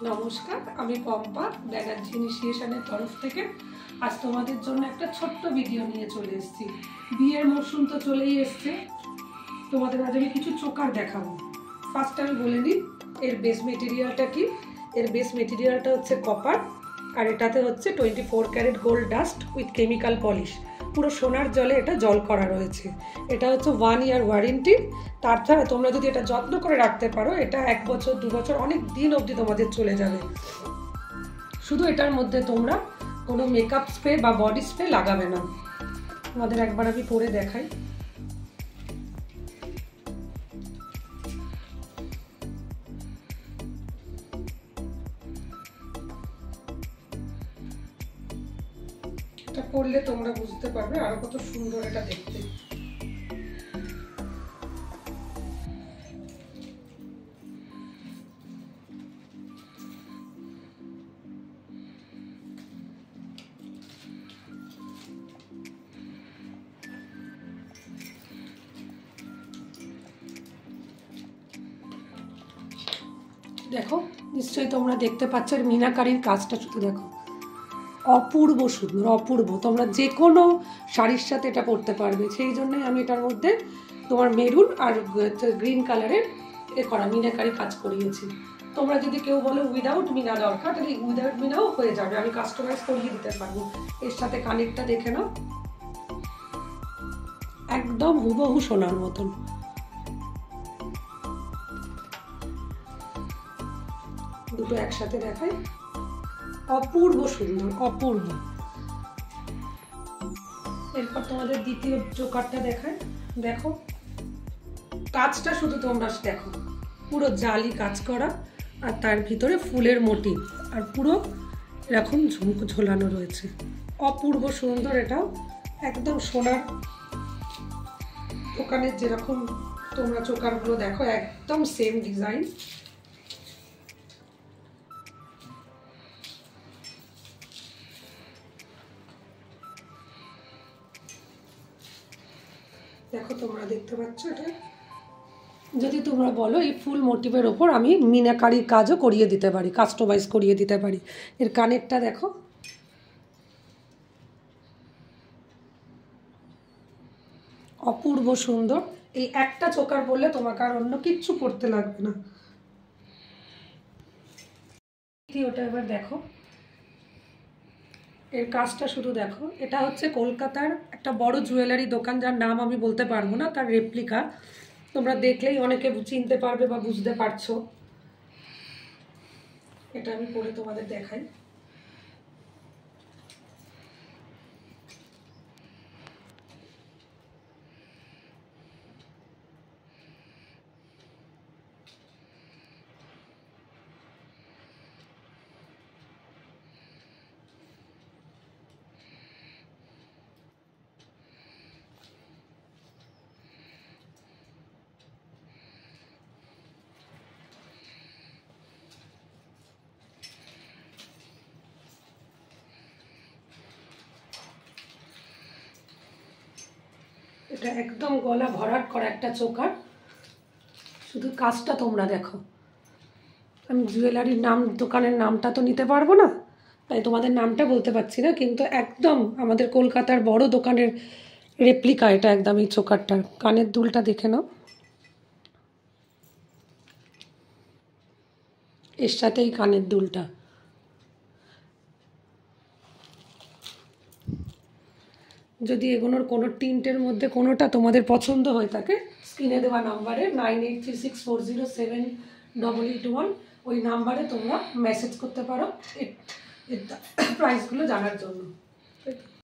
নমস্কার, আমি পম্পা ব্যানার্জি ইনিশিয়েশনের তরফ থেকে আজ তোমাদের জন্য একটা ছোট্ট ভিডিও নিয়ে চলে এসেছি। বিয়ের মরশুম তো চলেই এসছে, তোমাদের আজ আমি কিছু চোকার দেখাবো। ফার্স্ট আমি বলে নিই এর বেস মেটেরিয়ালটা কি। এর বেস মেটেরিয়ালটা হচ্ছে কপার, আর এটাতে হচ্ছে 24 carat gold dust with chemical polish. পুরো সোনার জলে এটা জল করা রয়েছে। এটা হচ্ছে 1 ইয়ার ওয়ারেন্টি। তাছাড়া তোমরা যদি এটা যত্ন করে রাখতে পারো, এটা 1 বছর 2 বছর অনেক দিন অবধি তোমাদের চলে যাবে। শুধু এটার মধ্যে তোমরা কোনো মেকআপ স্প্রে বা বডি স্প্রে লাগাবে না। তোমাদের একবার আমি পরে দেখাই। এটা পরলে তোমরা বুঝতে পারবে আরো কত সুন্দর এটা দেখতে। দেখো, নিশ্চয়ই তোমরা দেখতে পাচ্ছ এর মিনাকারির কাজটা, শুধু দেখো, অপূর্ব সুন্দর, অপূর্ব। তোমরা যে কোনো শাড়ির সাথে এটা পরতে পারবে। সেই জন্যই আমি এটার মধ্যে তোমার মেরুন আর গ্রিন কালারের করা মিনাকারি কাজ করিয়েছি। তোমরা যদি কেউ বলো উইদাউট মিনা দরকার, তাহলে উইদাউট মিনাও হয়ে যাবে, আমি কাস্টমাইজ করিয়ে দিতে পারবো। এর সাথে কানেরটা দেখে নাও, একদম হুবহু সোনার মতন। দুটো একসাথে দেখাই, অপূর্ব সুন্দর, অপূর্ব। এরপর তোমাদের দ্বিতীয় চোকারটা দেখায়। দেখো কাজটা শুধু তোমরা দেখো, পুরো জালি কাজ করা, আর তার ভিতরে ফুলের মোটিভ, আর পুরো এরকম ঝুমকো ঝোলানো রয়েছে। অপূর্ব সুন্দর। এটাও একদম সোনার দোকানের যেরকম তোমরা চোকারগুলো দেখো, একদম সেম ডিজাইন। দেখো তোমরা দেখতে পাচ্ছ, এটা যদি তোমরা বলো এই ফুল মোটিভের ওপর আমি মিনাকারির কাজও করিয়ে দিতে পারি, কাস্টমাইজ করিয়ে দিতে পারি। এর কানেরটা দেখো, অপূর্ব সুন্দর। এই একটা চোকার বললে তোমাকে আর অন্য কিচ্ছু করতে লাগবে না। ওটা এবার দেখো, এর কাজটা শুধু দেখো। এটা হচ্ছে কলকাতার একটা বড় জুয়েলারি দোকান, যার নাম আমি বলতে পারবো না, তার রেপ্লিকা। তোমরা দেখলেই অনেকে চিনতে পারবে বা বুঝতে পারছো। এটা আমি পরে তোমাদের দেখাই। এটা একদম গলা ভরাট করা একটা চোকার। শুধু কাজটা তোমরা দেখো। আমি জুয়েলারির নাম, দোকানের নামটা তো নিতে পারবো না, তাই তোমাদের নামটা বলতে পারছি না, কিন্তু একদম আমাদের কলকাতার বড় দোকানের রেপ্লিকা এটা একদম। এই চোকারটার কানের দুলটা দেখে নাও, এর সাথে এই কানের দুলটা। যদি এগুলোর কোনো টিন্টের মধ্যে কোনোটা তোমাদের পছন্দ হয়ে থাকে, স্ক্রিনে দেওয়া নাম্বারে 9836407881 ওই নাম্বারে তোমরা মেসেজ করতে পারো এর প্রাইসগুলো জানার জন্য।